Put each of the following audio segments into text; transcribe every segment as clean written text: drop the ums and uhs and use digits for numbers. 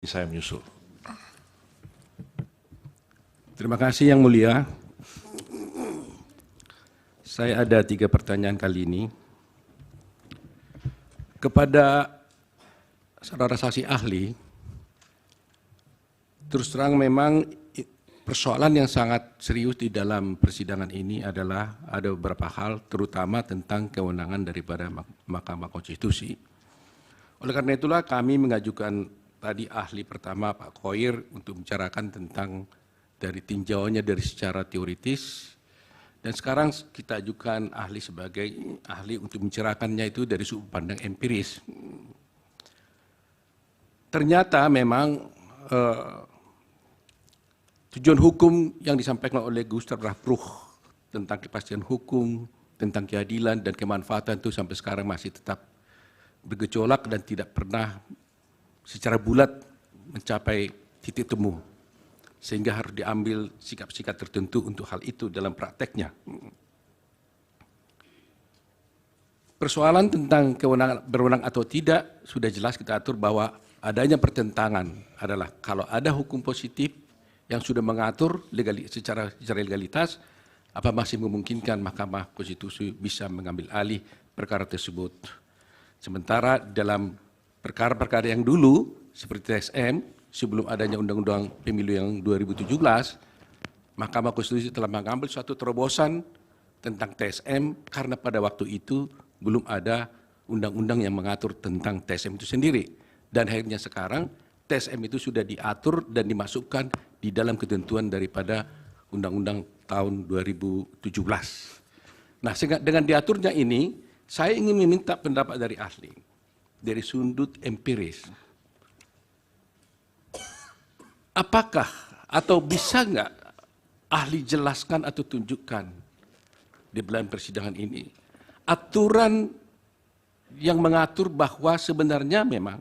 Saya menyusul. Terima kasih Yang Mulia. Saya ada 3 pertanyaan kali ini. Kepada saudara saksi ahli, terus terang memang persoalan yang sangat serius di dalam persidangan ini adalah ada beberapa hal, terutama tentang kewenangan daripada Mahkamah Konstitusi. Oleh karena itulah kami mengajukan tadi ahli pertama Pak Khoir untuk membicarakan tentang dari tinjauannya dari secara teoritis, dan sekarang kita ajukan ahli sebagai ahli untuk mencerahkannya itu dari sudut pandang empiris. Ternyata memang tujuan hukum yang disampaikan oleh Gustav Rahbruch tentang kepastian hukum, tentang keadilan dan kemanfaatan itu sampai sekarang masih tetap bergejolak dan tidak pernah secara bulat mencapai titik temu, sehingga harus diambil sikap-sikap tertentu untuk hal itu dalam prakteknya. Persoalan tentang kewenangan berwenang atau tidak sudah jelas kita atur bahwa adanya pertentangan adalah kalau ada hukum positif yang sudah mengatur secara legalitas, apa masih memungkinkan Mahkamah Konstitusi bisa mengambil alih perkara tersebut. Sementara dalam perkara-perkara yang dulu seperti TSM, sebelum adanya Undang-Undang Pemilu yang 2017, Mahkamah Konstitusi telah mengambil suatu terobosan tentang TSM karena pada waktu itu belum ada undang-undang yang mengatur tentang TSM itu sendiri. Dan akhirnya sekarang TSM itu sudah diatur dan dimasukkan di dalam ketentuan daripada Undang-Undang tahun 2017. Nah, dengan diaturnya ini, saya ingin meminta pendapat dari ahli, dari sudut empiris. Apakah atau bisa nggak ahli jelaskan atau tunjukkan di dalam persidangan ini aturan yang mengatur bahwa sebenarnya memang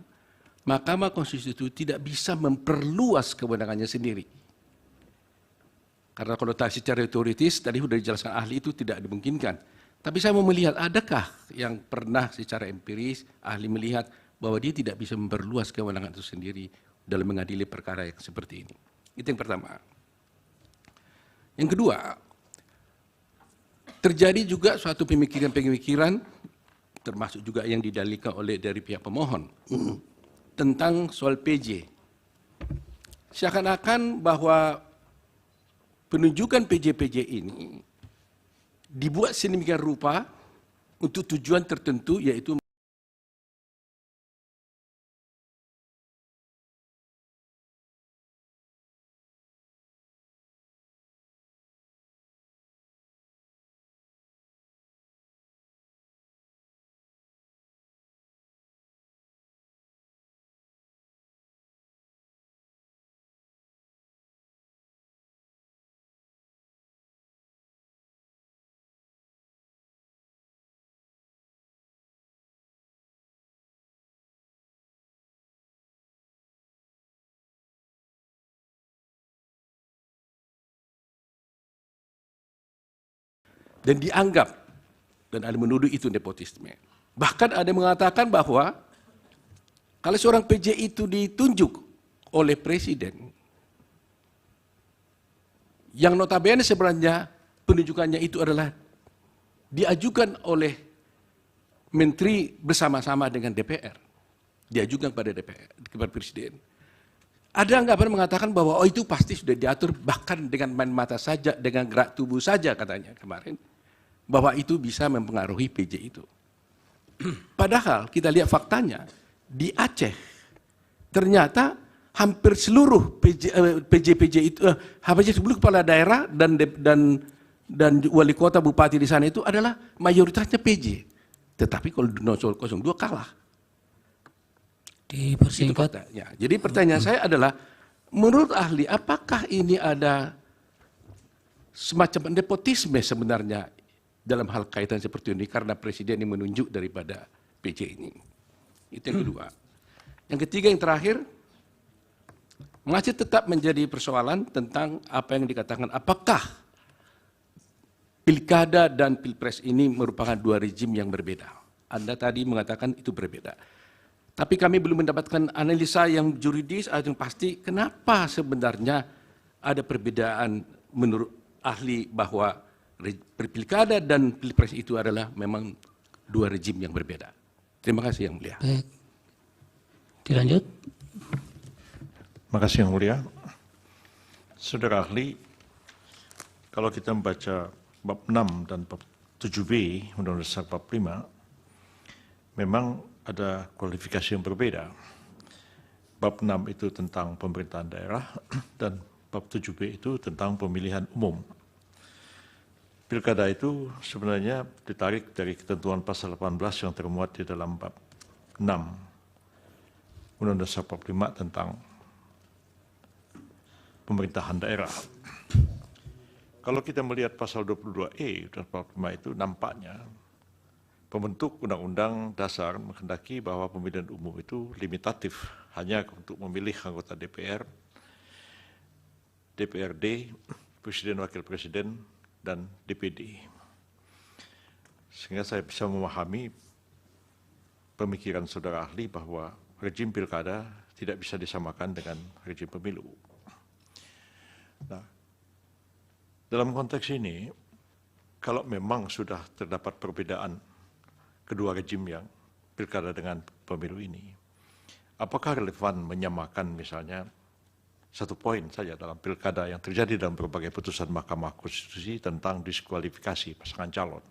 Mahkamah Konstitusi tidak bisa memperluas kewenangannya sendiri. Karena kalau secara teoritis tadi sudah dijelaskan ahli itu tidak dimungkinkan. Tapi saya mau melihat adakah yang pernah secara empiris ahli melihat bahwa dia tidak bisa memperluas kewenangan itu sendiri dalam mengadili perkara yang seperti ini. Itu yang pertama. Yang kedua, terjadi juga suatu pemikiran-pemikiran, termasuk juga yang didalilkan oleh dari pihak pemohon, tentang soal PJ. Seakan-akan bahwa penunjukan PJ-PJ ini dibuat sedemikian rupa untuk tujuan tertentu, yaitu dan dianggap, dan ada menuduh itu nepotisme. Bahkan ada yang mengatakan bahwa kalau seorang PJ itu ditunjuk oleh presiden, yang notabene sebenarnya penunjukannya itu adalah diajukan oleh menteri bersama-sama dengan DPR, diajukan kepada DPR, kepada presiden. Ada anggapan mengatakan bahwa oh itu pasti sudah diatur bahkan dengan main mata saja, dengan gerak tubuh saja katanya kemarin, bahwa itu bisa mempengaruhi PJ itu. Padahal kita lihat faktanya, di Aceh ternyata hampir seluruh PJ itu, hampir seluruh kepala daerah dan wali kota bupati di sana itu adalah mayoritasnya PJ. Tetapi kalau 02 kalah. Dipersingkat. Ya. Jadi pertanyaan saya adalah, menurut ahli, apakah ini ada semacam nepotisme sebenarnya dalam hal kaitan seperti ini karena presiden yang menunjuk daripada PJ ini? Itu yang kedua. Yang ketiga, yang terakhir, masih tetap menjadi persoalan tentang apa yang dikatakan apakah pilkada dan pilpres ini merupakan 2 rezim yang berbeda. Anda tadi mengatakan itu berbeda. Tapi kami belum mendapatkan analisa yang juridis atau yang pasti kenapa sebenarnya ada perbedaan menurut ahli bahwa pilkada dan pilpres itu adalah memang dua rejim yang berbeda. Terima kasih Yang Mulia. Baik. Dilanjut. Terima kasih Yang Mulia. Saudara ahli, kalau kita membaca bab 6 dan bab 7b Undang-Undang Dasar 45, memang ada kualifikasi yang berbeda. Bab 6 itu tentang pemerintahan daerah dan bab 7b itu tentang pemilihan umum. Pilkada itu sebenarnya ditarik dari ketentuan pasal 18 yang termuat di dalam bab 6 Undang-Undang Dasar 45 tentang pemerintahan daerah. Kalau kita melihat pasal 22E dan 45 itu nampaknya pembentuk Undang-Undang Dasar menghendaki bahwa pemilihan umum itu limitatif hanya untuk memilih anggota DPR, DPRD, Presiden Wakil Presiden, dan DPD. Sehingga saya bisa memahami pemikiran saudara ahli bahwa rejim pilkada tidak bisa disamakan dengan rejim pemilu. Nah, dalam konteks ini, kalau memang sudah terdapat perbedaan kedua rejim yang pilkada dengan pemilu ini, apakah relevan menyamakan misalnya satu poin saja dalam pilkada yang terjadi dalam berbagai putusan Mahkamah Konstitusi tentang diskualifikasi pasangan calon.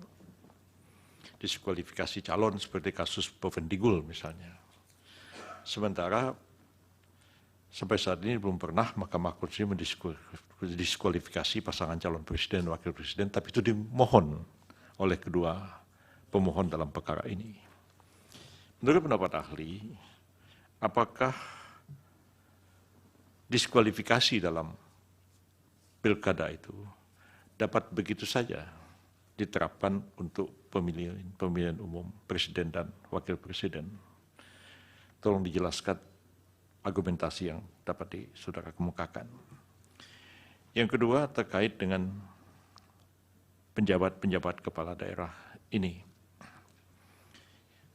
Diskualifikasi calon seperti kasus Bovendigul misalnya. Sementara sampai saat ini belum pernah Mahkamah Konstitusi mendiskualifikasi pasangan calon presiden dan wakil presiden, tapi itu dimohon oleh kedua pemohon dalam perkara ini. Menurut pendapat ahli, apakah diskualifikasi dalam pilkada itu dapat begitu saja diterapkan untuk pemilihan umum presiden dan wakil presiden? Tolong dijelaskan argumentasi yang dapat saudara kemukakan. Yang kedua terkait dengan penjabat-penjabat kepala daerah ini.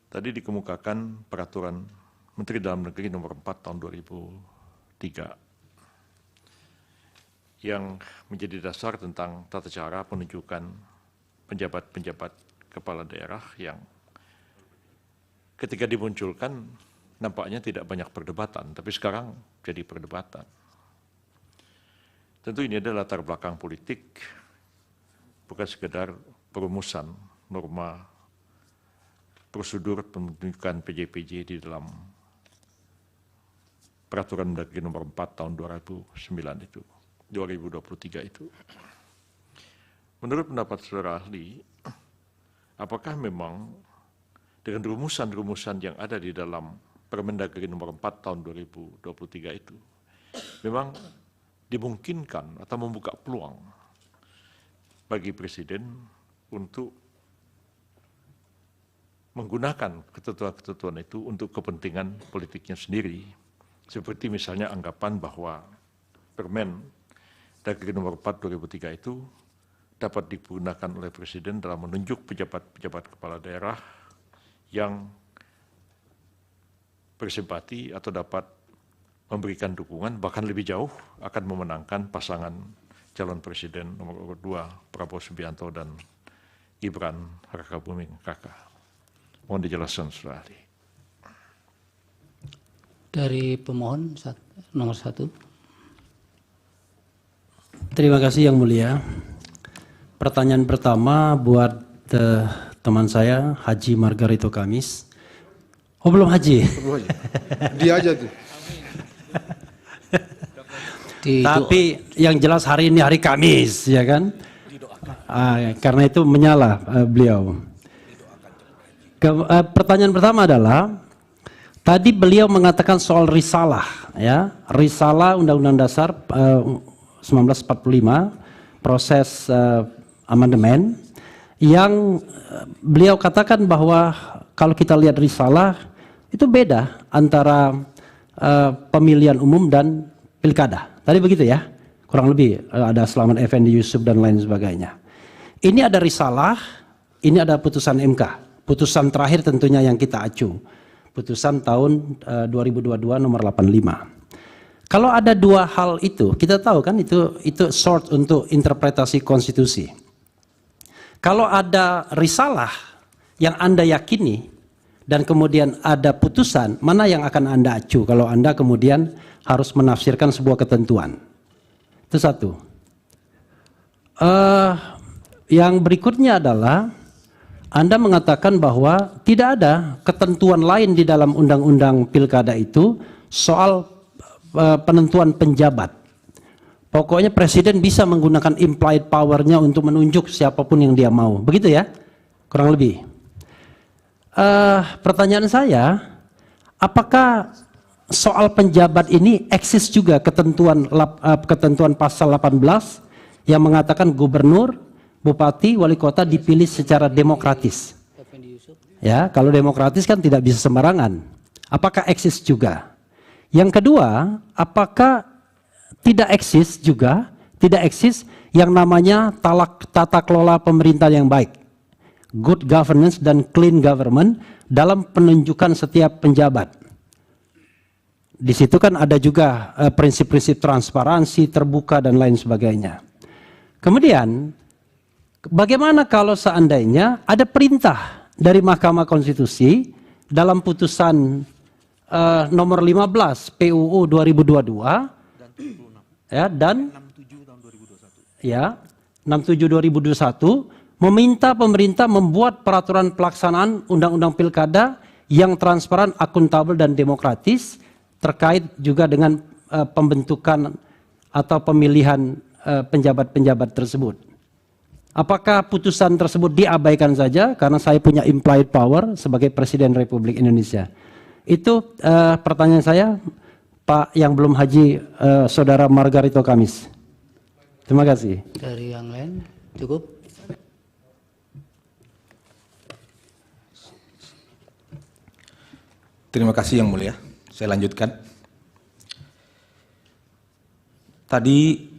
Tadi dikemukakan peraturan Menteri Dalam Negeri nomor 4 tahun 2003 yang menjadi dasar tentang tata cara penunjukan penjabat-penjabat kepala daerah yang ketika dimunculkan nampaknya tidak banyak perdebatan, tapi sekarang jadi perdebatan. Tentu ini adalah latar belakang politik, bukan sekedar perumusan norma prosedur penunjukan PJ-PJ di dalam Peraturan Mendagri nomor 4 tahun 2023 itu. Menurut pendapat saudara ahli, apakah memang dengan rumusan-rumusan yang ada di dalam Permendagri nomor 4 tahun 2023 itu memang dimungkinkan atau membuka peluang bagi presiden untuk menggunakan ketentuan-ketentuan itu untuk kepentingan politiknya sendiri, seperti misalnya anggapan bahwa Permen Dagri nomor 4 2003 itu dapat digunakan oleh presiden dalam menunjuk pejabat-pejabat kepala daerah yang bersimpati atau dapat memberikan dukungan bahkan lebih jauh akan memenangkan pasangan calon presiden nomor 2 Prabowo Subianto dan Gibran Rakabuming Raka. Mohon dijelaskan, saudara ahli. Dari pemohon nomor 1. Terima kasih Yang Mulia. Pertanyaan pertama buat teman saya, Haji Margarito Kamis. Oh belum haji? Belum haji. Dia aja tuh. Tapi yang jelas hari ini hari Kamis, ya kan? Karena itu menyala beliau. Pertanyaan pertama adalah, tadi beliau mengatakan soal risalah, ya, risalah Undang-Undang Dasar 1945, proses amandemen, yang beliau katakan bahwa kalau kita lihat risalah itu beda antara pemilihan umum dan pilkada. Tadi begitu ya, kurang lebih ada Selamat Effendi Yusuf dan lain sebagainya. Ini ada risalah, ini ada putusan MK. Putusan terakhir tentunya yang kita acu. putusan tahun 2022 nomor 85. Kalau ada dua hal itu, kita tahu kan itu short untuk interpretasi konstitusi. Kalau ada risalah yang Anda yakini dan kemudian ada putusan, mana yang akan Anda acu kalau Anda kemudian harus menafsirkan sebuah ketentuan? Itu satu. Yang berikutnya adalah Anda mengatakan bahwa tidak ada ketentuan lain di dalam undang-undang pilkada itu soal penentuan penjabat. Pokoknya presiden bisa menggunakan implied power-nya untuk menunjuk siapapun yang dia mau. Begitu ya? Kurang lebih. Pertanyaan saya, apakah soal penjabat ini eksis juga ketentuan pasal 18 yang mengatakan gubernur, bupati, wali kota dipilih secara demokratis? Ya, kalau demokratis kan tidak bisa sembarangan. Apakah eksis juga? Yang kedua, apakah tidak eksis juga, tidak eksis yang namanya tata kelola pemerintahan yang baik, good governance dan clean government dalam penunjukan setiap penjabat? Di situ kan ada juga prinsip-prinsip transparansi, terbuka dan lain sebagainya. Kemudian, bagaimana kalau seandainya ada perintah dari Mahkamah Konstitusi dalam putusan nomor 15 PUU 2022 ya, dan 67 2021 meminta pemerintah membuat peraturan pelaksanaan undang-undang pilkada yang transparan, akuntabel dan demokratis terkait juga dengan pembentukan atau pemilihan penjabat-penjabat tersebut. Apakah putusan tersebut diabaikan saja karena saya punya implied power sebagai Presiden Republik Indonesia? Itu pertanyaan saya, Pak yang belum haji, Saudara Margarito Kamis. Terima kasih. Dari yang lain cukup? Terima kasih Yang Mulia. Saya lanjutkan. Tadi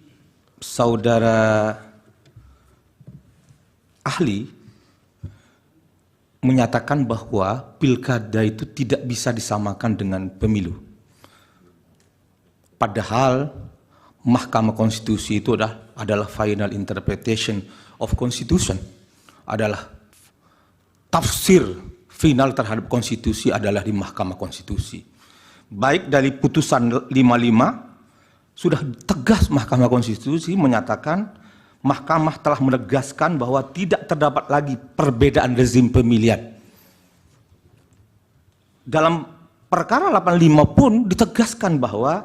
Saudara ahli menyatakan bahwa pilkada itu tidak bisa disamakan dengan pemilu. Padahal Mahkamah Konstitusi itu adalah final interpretation of Constitution, adalah tafsir final terhadap konstitusi adalah di Mahkamah Konstitusi. Baik dari putusan 55 sudah tegas Mahkamah Konstitusi menyatakan Mahkamah telah menegaskan bahwa tidak terdapat lagi perbedaan rezim pemilihan. Dalam perkara 85 pun ditegaskan bahwa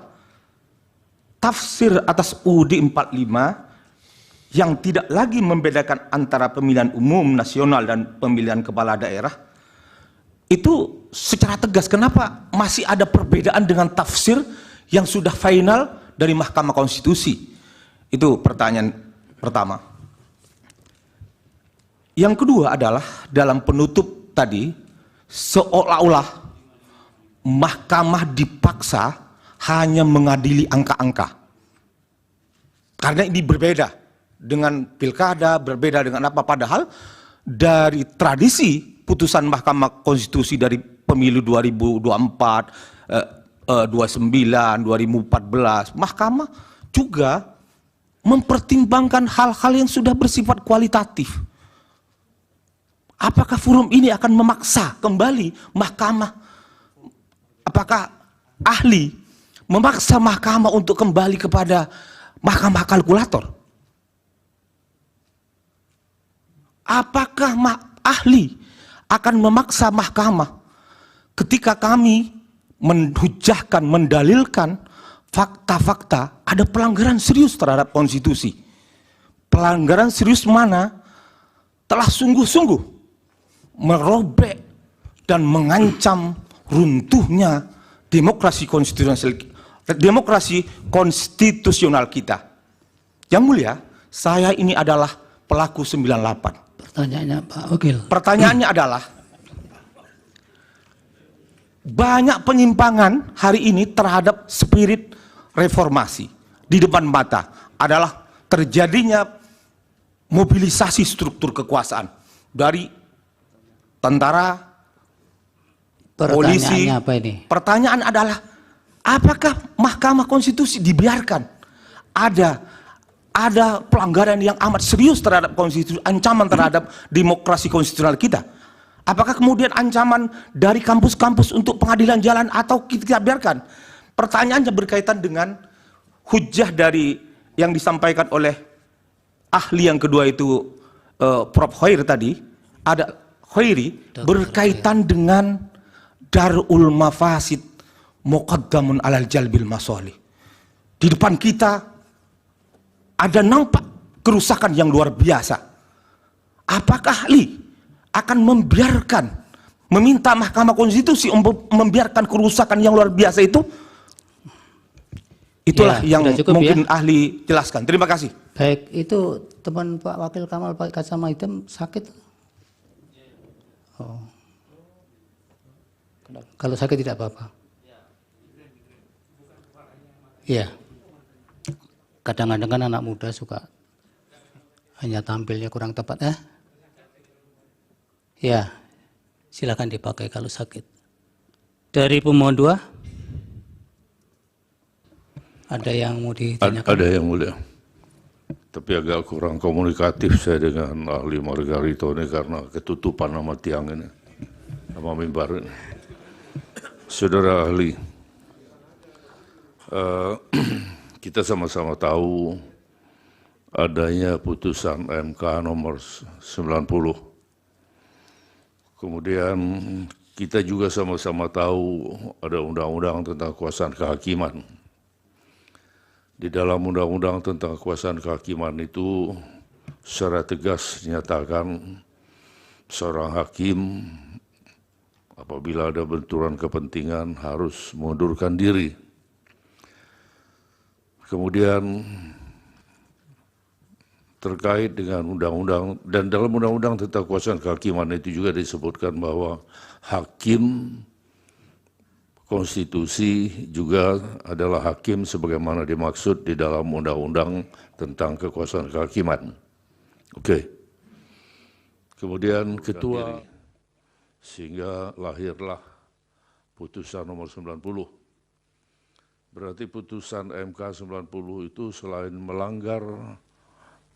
tafsir atas UUD 45 yang tidak lagi membedakan antara pemilihan umum nasional dan pemilihan kepala daerah itu secara tegas. Kenapa masih ada perbedaan dengan tafsir yang sudah final dari Mahkamah Konstitusi? Itu pertanyaan pertama. Yang kedua adalah dalam penutup tadi seolah-olah Mahkamah dipaksa hanya mengadili angka-angka. Karena ini berbeda dengan pilkada, berbeda dengan apa, padahal dari tradisi putusan Mahkamah Konstitusi dari pemilu 2024, 29, 2014, Mahkamah juga mempertimbangkan hal-hal yang sudah bersifat kualitatif. Apakah forum ini akan memaksa kembali Mahkamah? Apakah ahli memaksa Mahkamah untuk kembali kepada Mahkamah kalkulator? Apakah ahli akan memaksa Mahkamah ketika kami menhujahkan, mendalilkan fakta-fakta ada pelanggaran serius terhadap konstitusi? Pelanggaran serius mana telah sungguh-sungguh merobek dan mengancam runtuhnya demokrasi konstitusional kita. Yang Mulia, saya ini adalah pelaku 98. Pertanyaannya Pak Wakil. Pertanyaannya adalah banyak penyimpangan hari ini terhadap spirit reformasi di depan mata adalah terjadinya mobilisasi struktur kekuasaan dari tentara, polisi. Pertanyaannya apa ini? Pertanyaan adalah, apakah Mahkamah Konstitusi dibiarkan ada pelanggaran yang amat serius terhadap konstitusi, ancaman terhadap demokrasi konstitusional kita? Apakah kemudian ancaman dari kampus-kampus untuk pengadilan jalan atau kita biarkan? Pertanyaannya berkaitan dengan hujah dari yang disampaikan oleh ahli yang kedua itu, Prof. Khair tadi, ada Khairi, berkaitan dengan darul mafasid muqaddamun alal jalbil masolih. Di depan kita ada nampak kerusakan yang luar biasa. Apakah ahli akan meminta Mahkamah Konstitusi untuk membiarkan kerusakan yang luar biasa itu? Itulah Ya, yang sudah cukup mungkin ya. ahli jelaskan. Terima kasih. Baik, itu teman Pak Wakil Kamal pakai kacamata hitam sakit? Oh. Kalau sakit tidak apa-apa. Iya. Kadang-kadang kan anak muda suka hanya tampilnya kurang tepat. Ya, silakan dipakai kalau sakit. Dari pemohon 2. Ada yang mau ditanyakan? Ada yang mulia. Tapi agak kurang komunikatif saya dengan ahli Margarito ini karena ketutupan nama tiang ini, nama mimbar ini. Saudara ahli, kita sama-sama tahu adanya putusan MK nomor 90. Kemudian kita juga sama-sama tahu ada undang-undang tentang kekuasaan kehakiman. Di dalam undang-undang tentang kekuasaan kehakiman itu secara tegas dinyatakan seorang hakim apabila ada benturan kepentingan harus mengundurkan diri. Kemudian terkait dengan undang-undang, dan dalam undang-undang tentang kekuasaan kehakiman itu juga disebutkan bahwa hakim konstitusi juga adalah hakim sebagaimana dimaksud di dalam undang-undang tentang kekuasaan kehakiman. Oke. Kemudian ketua, sehingga lahirlah putusan nomor 90. Berarti putusan MK 90 itu selain melanggar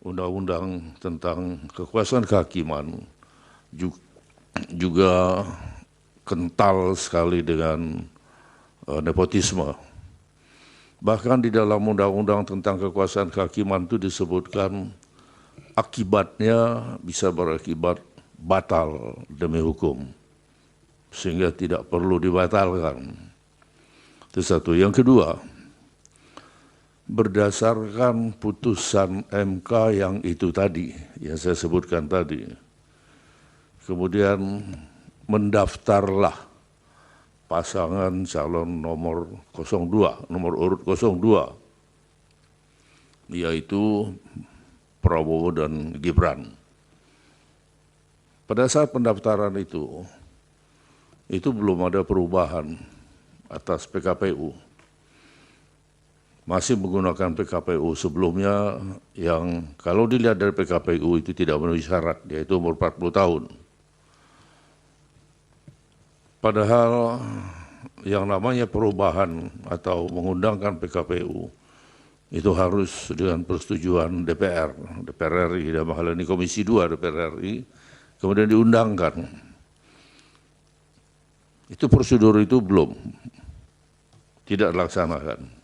undang-undang tentang kekuasaan kehakiman, juga kental sekali dengan nepotisme. Bahkan di dalam undang-undang tentang kekuasaan kehakiman itu disebutkan akibatnya bisa berakibat batal demi hukum, sehingga tidak perlu dibatalkan. Itu satu. Yang kedua, berdasarkan putusan MK yang itu tadi, yang saya sebutkan tadi, kemudian mendaftarlah pasangan calon nomor 02, nomor urut 02, yaitu Prabowo dan Gibran. Pada saat pendaftaran itu belum ada perubahan atas PKPU. Masih menggunakan PKPU sebelumnya yang kalau dilihat dari PKPU itu tidak memenuhi syarat, yaitu umur 40 tahun. Padahal yang namanya perubahan atau mengundangkan PKPU itu harus dengan persetujuan DPR RI, dalam hal ini Komisi 2 DPR RI, kemudian diundangkan. Itu prosedur itu belum, tidak dilaksanakan.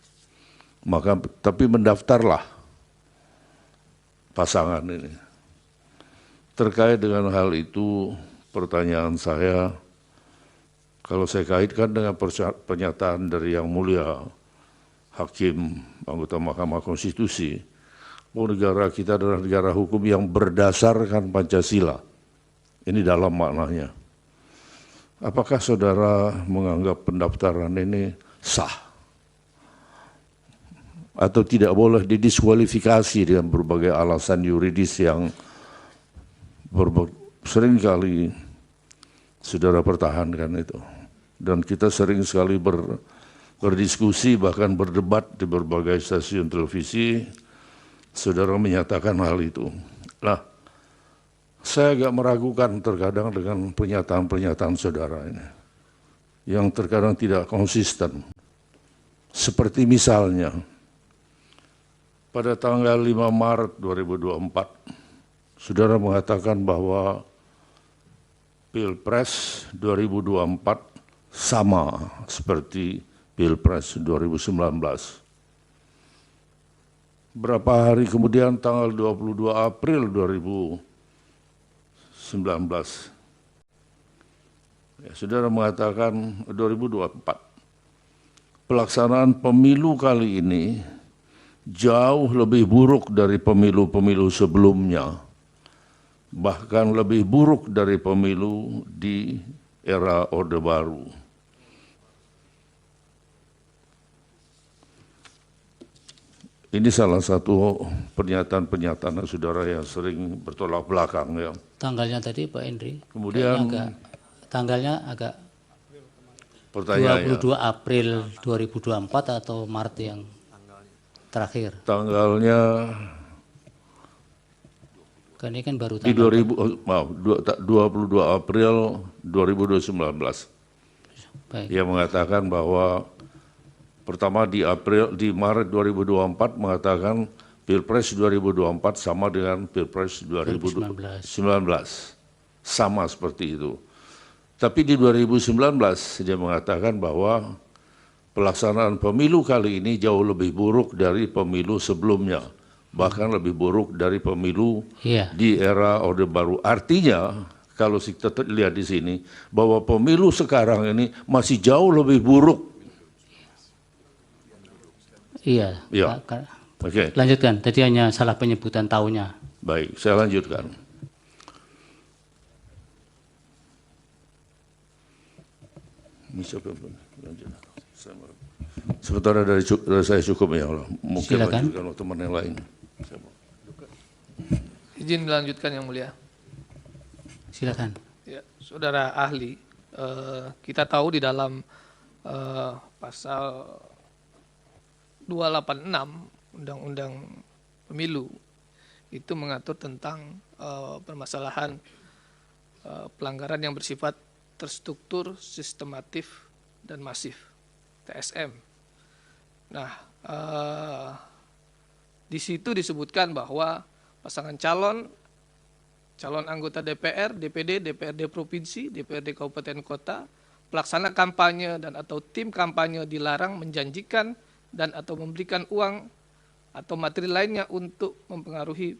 Maka tapi mendaftarlah pasangan ini. Terkait dengan hal itu, pertanyaan saya, kalau saya kaitkan dengan pernyataan dari Yang Mulia Hakim anggota Mahkamah Konstitusi, bahwa negara kita adalah negara hukum yang berdasarkan Pancasila. Ini dalam maknanya. Apakah saudara menganggap pendaftaran ini sah? Atau tidak boleh didiskualifikasi dengan berbagai alasan yuridis yang seringkali saudara pertahankan itu. Dan kita sering sekali berdiskusi, bahkan berdebat di berbagai stasiun televisi, saudara menyatakan hal itu. Nah, saya agak meragukan terkadang dengan pernyataan-pernyataan saudara ini. yang terkadang tidak konsisten. Seperti misalnya, pada tanggal 5 Maret 2024, saudara mengatakan bahwa Pilpres 2024 sama seperti Pilpres 2019. Berapa hari kemudian, tanggal 22 April 2019, saudara mengatakan 2024, pelaksanaan pemilu kali ini jauh lebih buruk dari pemilu-pemilu sebelumnya, bahkan lebih buruk dari pemilu di era Orde Baru. Ini salah satu pernyataan-pernyataan saudara yang sering bertolak belakang, ya. Tanggalnya tadi Pak Henry. Kemudian Tanggalnya agak pertanyaannya, 22 April 2024 atau Maret yang terakhir. tanggalnya Kan ini kan baru di tanggal 22 April 2019. baik. Ia mengatakan bahwa pertama di Maret 2024 mengatakan Pilpres 2024 sama dengan Pilpres 2019. Sama seperti itu. Tapi di 2019 dia mengatakan bahwa pelaksanaan pemilu kali ini jauh lebih buruk dari pemilu sebelumnya. Bahkan lebih buruk dari pemilu di era Orde Baru. Artinya, kalau kita lihat di sini, bahwa pemilu sekarang ini masih jauh lebih buruk. Iya. Ya. Oke. Lanjutkan. Tadi hanya salah penyebutan tahunnya. Baik, saya lanjutkan. Ini siapa? Lanjut. Sementara dari saya cukup, ya Allah. Mungkin Silakan. lanjutkan teman yang lain. Izin melanjutkan yang mulia. Silakan. Ya, saudara ahli, kita tahu di dalam pasal 286 Undang-Undang Pemilu itu mengatur tentang permasalahan pelanggaran yang bersifat terstruktur, sistematif, dan masif, TSM. Nah, di situ disebutkan bahwa pasangan calon anggota DPR, DPD, DPRD provinsi, DPRD kabupaten kota, pelaksana kampanye dan atau tim kampanye dilarang menjanjikan dan atau memberikan uang atau materi lainnya untuk mempengaruhi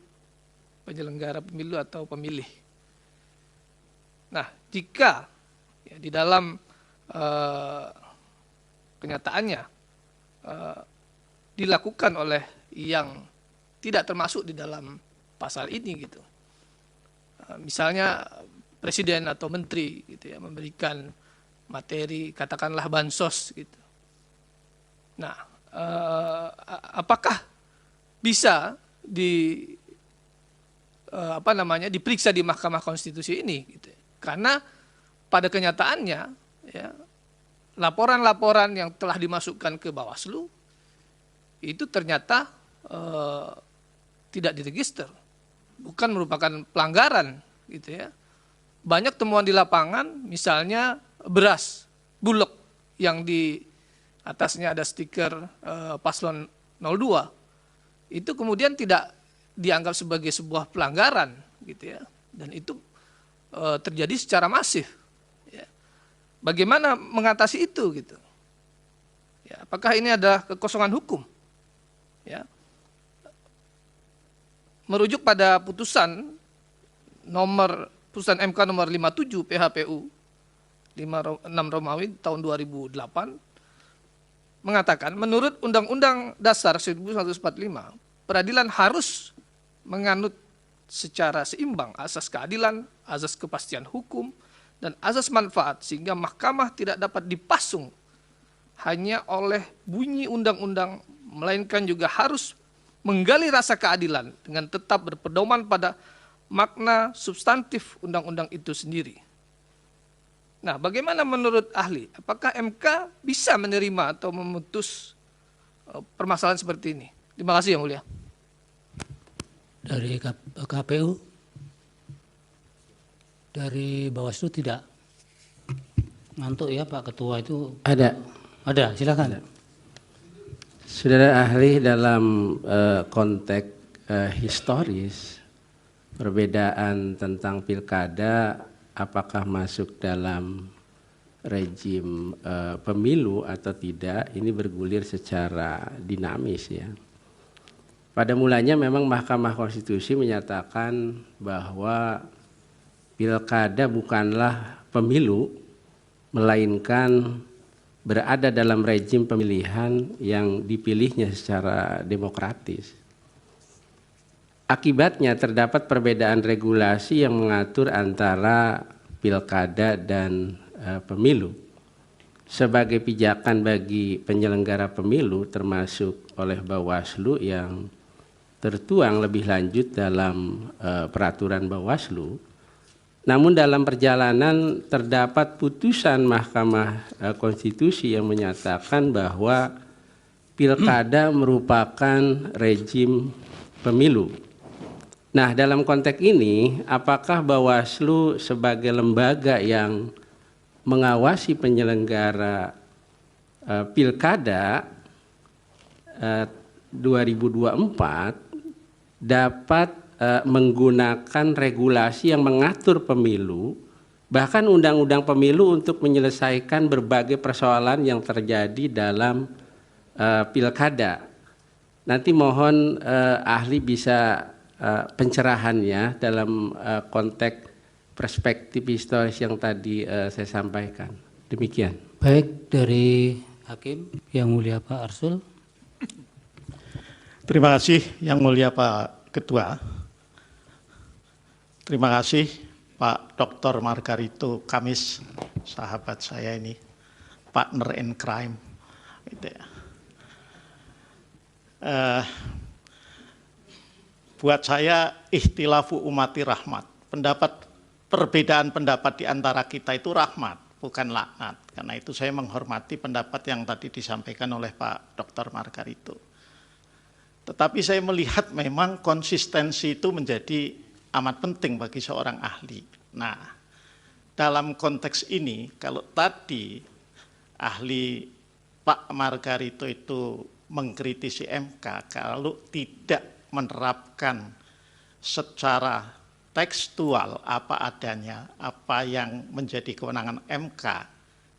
penyelenggara pemilu atau pemilih. Nah, jika ya, di dalam kenyataannya dilakukan oleh yang tidak termasuk di dalam pasal ini gitu, misalnya presiden atau menteri gitu ya memberikan materi katakanlah bansos gitu. Nah, apakah bisa diperiksa di Mahkamah Konstitusi ini gitu. Karena pada kenyataannya ya, laporan-laporan yang telah dimasukkan ke Bawaslu itu ternyata tidak diregister, bukan merupakan pelanggaran gitu ya. Banyak temuan di lapangan, misalnya beras bulog yang di atasnya ada stiker paslon 02, itu kemudian tidak dianggap sebagai sebuah pelanggaran gitu ya, dan itu terjadi secara masif. Ya. Bagaimana mengatasi itu gitu? Ya, apakah ini ada kekosongan hukum? Ya. Merujuk pada putusan MK nomor 57 PHPU 56 Romawi tahun 2008 mengatakan menurut Undang-Undang Dasar 1945 peradilan harus menganut secara seimbang asas keadilan, asas kepastian hukum, dan asas manfaat sehingga mahkamah tidak dapat dipasung hanya oleh bunyi undang-undang melainkan juga harus menggali rasa keadilan dengan tetap berpedoman pada makna substantif undang-undang itu sendiri. Nah, bagaimana menurut ahli? Apakah MK bisa menerima atau memutus permasalahan seperti ini? Terima kasih yang mulia. Dari KPU, dari Bawaslu tidak. Ngantuk ya Pak Ketua itu. Ada. Ada, silakan. Saudara ahli, dalam konteks historis, perbedaan tentang pilkada apakah masuk dalam rejim pemilu atau tidak, ini bergulir secara dinamis ya. Pada mulanya memang Mahkamah Konstitusi menyatakan bahwa pilkada bukanlah pemilu, melainkan berada dalam rejim pemilihan yang dipilihnya secara demokratis. Akibatnya terdapat perbedaan regulasi yang mengatur antara pilkada dan pemilu. Sebagai pijakan bagi penyelenggara pemilu termasuk oleh Bawaslu yang tertuang lebih lanjut dalam peraturan Bawaslu. Namun dalam perjalanan terdapat putusan Mahkamah Konstitusi yang menyatakan bahwa pilkada merupakan rejim pemilu. Nah, dalam konteks ini, apakah Bawaslu sebagai lembaga yang mengawasi penyelenggara pilkada 2024 dapat menggunakan regulasi yang mengatur pemilu, bahkan undang-undang pemilu untuk menyelesaikan berbagai persoalan yang terjadi dalam pilkada. Nanti mohon ahli bisa pencerahannya dalam konteks perspektif historis yang tadi saya sampaikan. Demikian. Baik, dari Hakim yang mulia Pak Arsul. Terima kasih yang mulia Pak Ketua. Terima kasih Pak Dr. Margarito Kamis, sahabat saya ini, partner in crime. Gitu ya. Buat saya ikhtilafu umati rahmat. Perbedaan pendapat di antara kita itu rahmat, bukan laknat. Karena itu saya menghormati pendapat yang tadi disampaikan oleh Pak Dr. Margarito. Tetapi saya melihat memang konsistensi itu menjadi amat penting bagi seorang ahli. Nah, dalam konteks ini, kalau tadi ahli Pak Margarito itu mengkritisi MK, kalau tidak menerapkan secara tekstual apa adanya, apa yang menjadi kewenangan MK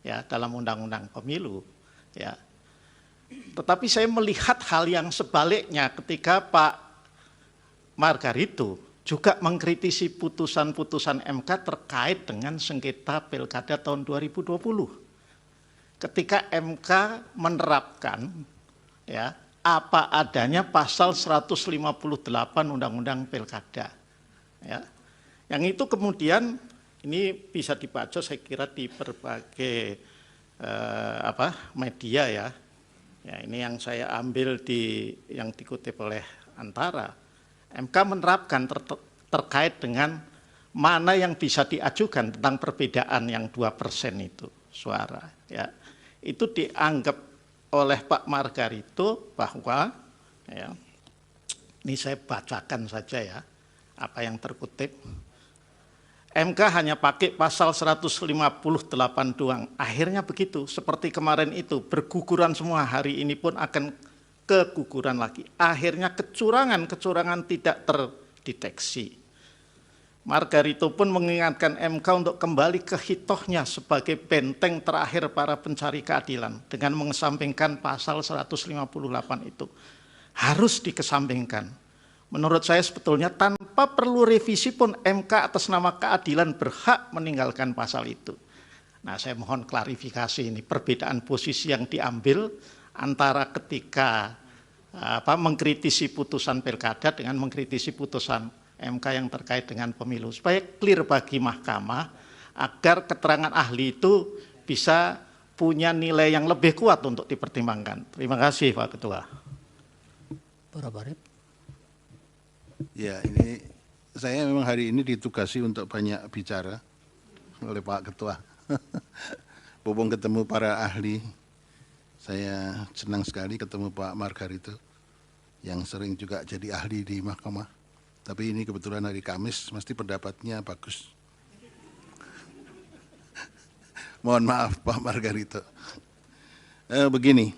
ya dalam undang-undang pemilu, ya. Tetapi saya melihat hal yang sebaliknya ketika Pak Margarito juga mengkritisi putusan-putusan MK terkait dengan sengketa pilkada tahun 2020. Ketika MK menerapkan ya apa adanya pasal 158 Undang-Undang Pilkada. Ya. Yang itu kemudian ini bisa dibaca saya kira di berbagai media ya. Ya, ini yang saya ambil yang dikutip oleh Antara. MK menerapkan terkait dengan mana yang bisa diajukan tentang perbedaan yang 2% itu suara. Ya. Itu dianggap oleh Pak Margarito bahwa, ya, ini saya bacakan saja ya, apa yang terkutip. MK hanya pakai pasal 158 doang. Akhirnya begitu, seperti kemarin itu, berguguran semua, hari ini pun akan keguguran lagi. Akhirnya kecurangan tidak terdeteksi. Margarito pun mengingatkan MK untuk kembali ke hitohnya sebagai benteng terakhir para pencari keadilan dengan mengesampingkan pasal 158 itu. Harus dikesampingkan. Menurut saya sebetulnya tanpa perlu revisi pun MK atas nama keadilan berhak meninggalkan pasal itu. Nah, saya mohon klarifikasi ini perbedaan posisi yang diambil antara ketika mengkritisi putusan pilkada dengan mengkritisi putusan MK yang terkait dengan pemilu. Supaya clear bagi mahkamah agar keterangan ahli itu bisa punya nilai yang lebih kuat untuk dipertimbangkan. Terima kasih Pak Ketua. Para Barep. Ya, ini saya memang hari ini ditugasi untuk banyak bicara oleh Pak Ketua. Bobong ketemu para ahli, saya senang sekali ketemu Pak Margarito yang sering juga jadi ahli di mahkamah. Tapi ini kebetulan hari Kamis, mesti pendapatnya bagus. Mohon maaf Pak Margarito. Begini,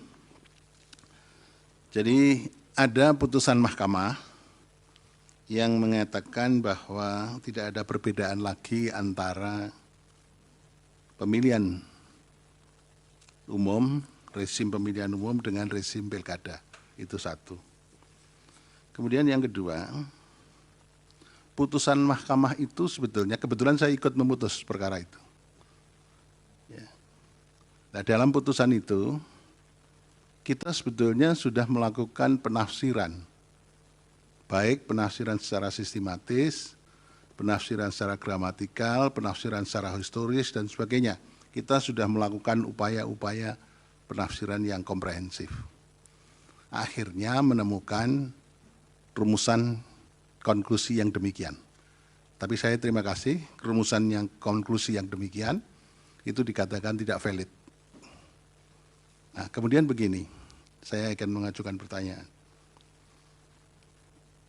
jadi ada putusan mahkamah yang mengatakan bahwa tidak ada perbedaan lagi antara pemilihan umum, rezim pemilihan umum dengan rezim pilkada. Itu satu. Kemudian yang kedua, putusan mahkamah itu sebetulnya, kebetulan saya ikut memutus perkara itu. Nah, dalam putusan itu, kita sebetulnya sudah melakukan penafsiran, baik penafsiran secara sistematis, penafsiran secara gramatikal, penafsiran secara historis, dan sebagainya. Kita sudah melakukan upaya-upaya penafsiran yang komprehensif. Akhirnya menemukan rumusan konklusi yang demikian. Tapi saya terima kasih, rumusan yang konklusi yang demikian, itu dikatakan tidak valid. Nah, kemudian begini, saya akan mengajukan pertanyaan.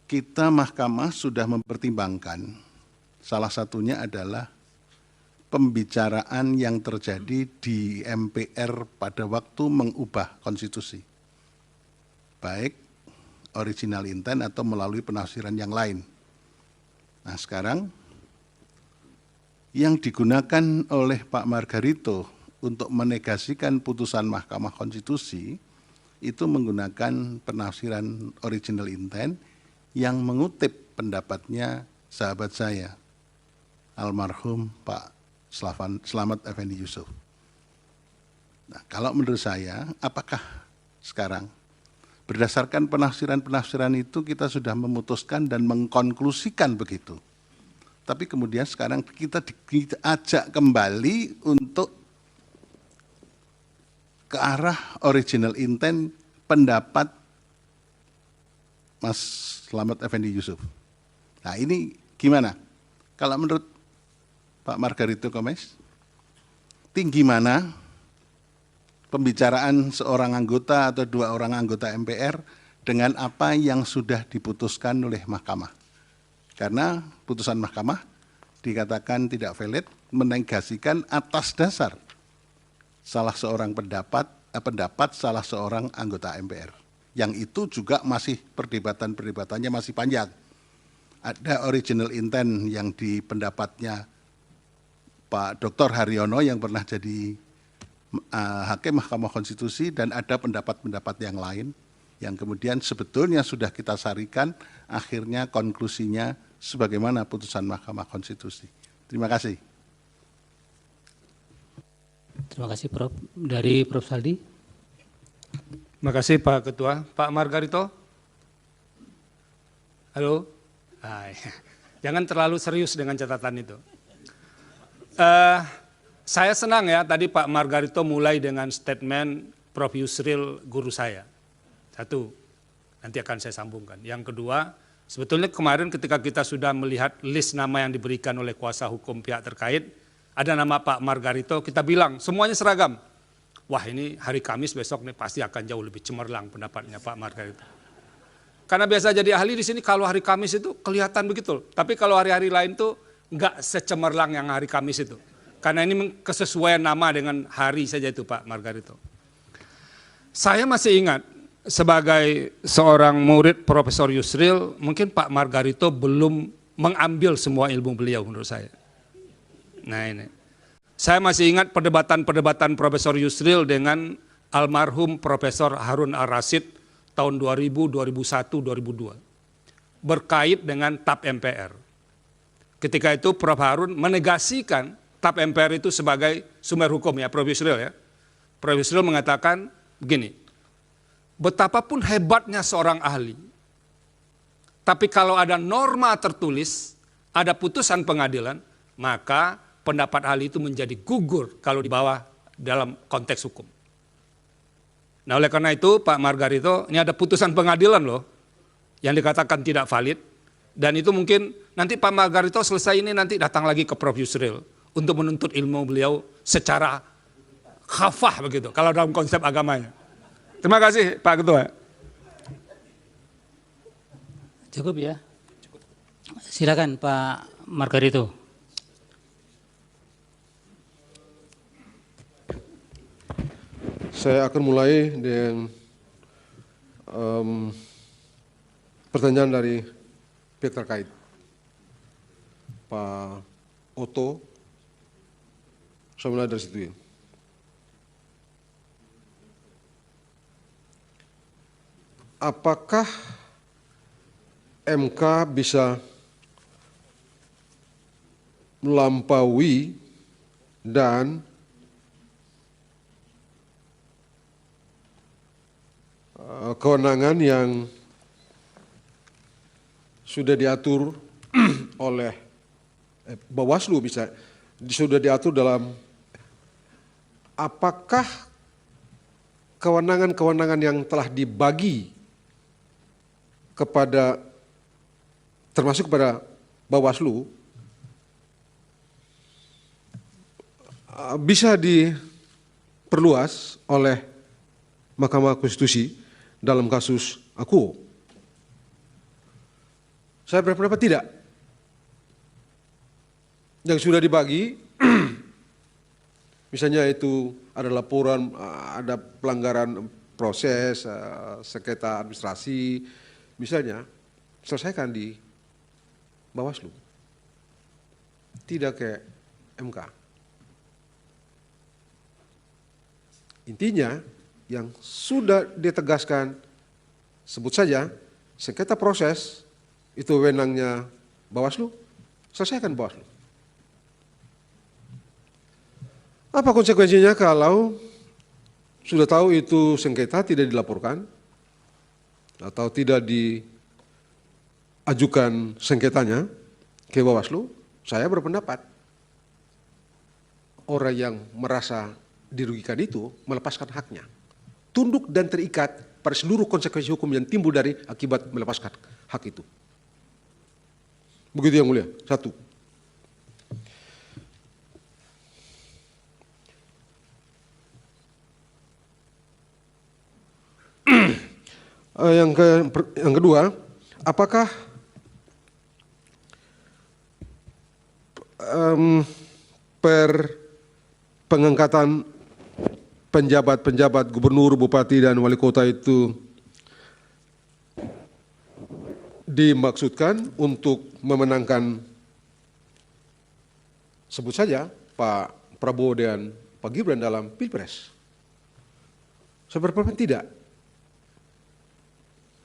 Kita mahkamah sudah mempertimbangkan, salah satunya adalah pembicaraan yang terjadi di MPR pada waktu mengubah konstitusi. Baik original intent atau melalui penafsiran yang lain. Nah, sekarang yang digunakan oleh Pak Margarito untuk menegasikan putusan Mahkamah Konstitusi itu menggunakan penafsiran original intent yang mengutip pendapatnya sahabat saya, almarhum Pak Slamet Effendi Yusuf. Nah, kalau menurut saya, apakah sekarang berdasarkan penafsiran-penafsiran itu kita sudah memutuskan dan mengkonklusikan begitu. Tapi kemudian sekarang kita diajak kembali untuk ke arah original intent pendapat Mas Slamet Effendi Yusuf. Nah, ini gimana? Kalau menurut Pak Margarito Komes, tinggi mana pembicaraan seorang anggota atau dua orang anggota MPR dengan apa yang sudah diputuskan oleh mahkamah? Karena putusan mahkamah dikatakan tidak valid, menegasikan atas dasar salah seorang pendapat salah seorang anggota MPR. Yang itu juga masih perdebatannya masih panjang. Ada original intent yang di pendapatnya Pak Dr. Haryono yang pernah jadi hakim Mahkamah Konstitusi, dan ada pendapat-pendapat yang lain yang kemudian sebetulnya sudah kita sarikan, akhirnya konklusinya sebagaimana putusan Mahkamah Konstitusi. Terima kasih. Terima kasih Prof. Dari Prof. Saldi. Terima kasih Pak Ketua. Pak Margarito. Halo. Jangan terlalu serius dengan catatan itu. Saya senang ya tadi Pak Margarito mulai dengan statement Prof. Yusril guru saya. Satu, nanti akan saya sambungkan. Yang kedua, sebetulnya kemarin ketika kita sudah melihat list nama yang diberikan oleh kuasa hukum pihak terkait, ada nama Pak Margarito, kita bilang semuanya seragam. Wah, ini hari Kamis besok nih pasti akan jauh lebih cemerlang pendapatnya Pak Margarito. Karena biasa jadi ahli di sini kalau hari Kamis itu kelihatan begitu. Tapi kalau hari-hari lain tuh enggak secemerlang yang hari Kamis itu. Karena ini kesesuaian nama dengan hari saja itu Pak Margarito. Saya masih ingat sebagai seorang murid Profesor Yusril, mungkin Pak Margarito belum mengambil semua ilmu beliau menurut saya. Nah ini, saya masih ingat perdebatan Profesor Yusril dengan almarhum Profesor Harun Ar-Rasyid tahun 2000, 2001, 2002. Berkait dengan TAP MPR. Ketika itu Prof. Harun menegasikan TAP MPR itu sebagai sumber hukum ya, Prof. Yusril ya. Prof. Yusril mengatakan begini, betapapun hebatnya seorang ahli, tapi kalau ada norma tertulis, ada putusan pengadilan, maka pendapat ahli itu menjadi gugur kalau dibawa dalam konteks hukum. Nah oleh karena itu Pak Margarito, ini ada putusan pengadilan loh, yang dikatakan tidak valid, dan itu mungkin nanti Pak Margarito selesai ini nanti datang lagi ke Prof. Yusril untuk menuntut ilmu beliau secara khafah begitu, kalau dalam konsep agamanya. Terima kasih Pak Ketua. Cukup ya? Silakan Pak Margarito. Saya akan mulai dengan pertanyaan dari pihak terkait. Pak Oto, saya mulai dari situ ya. Apakah MK bisa melampaui dan kewenangan yang sudah diatur oleh Bawaslu, bisa sudah diatur dalam apakah kewenangan-kewenangan yang telah dibagi kepada termasuk kepada Bawaslu bisa diperluas oleh Mahkamah Konstitusi dalam kasus Akuo. Saya berpendapat tidak. Yang sudah dibagi, misalnya itu ada laporan, ada pelanggaran proses, sengketa administrasi, misalnya, selesaikan di Bawaslu. Tidak ke MK. Intinya, yang sudah ditegaskan, sebut saja, sengketa proses, itu wewenangnya Bawaslu, selesaikan Bawaslu. Apa konsekuensinya kalau sudah tahu itu sengketa tidak dilaporkan atau tidak diajukan sengketanya ke Bawaslu? Saya berpendapat orang yang merasa dirugikan itu melepaskan haknya, tunduk dan terikat pada seluruh konsekuensi hukum yang timbul dari akibat melepaskan hak itu. Begitu yang mulia. Satu. Yang kedua, apakah pengangkatan penjabat-penjabat gubernur, bupati, dan wali kota itu dimaksudkan untuk memenangkan, sebut saja, Pak Prabowo dan Pak Gibran dalam Pilpres? Saya berpendapat tidak.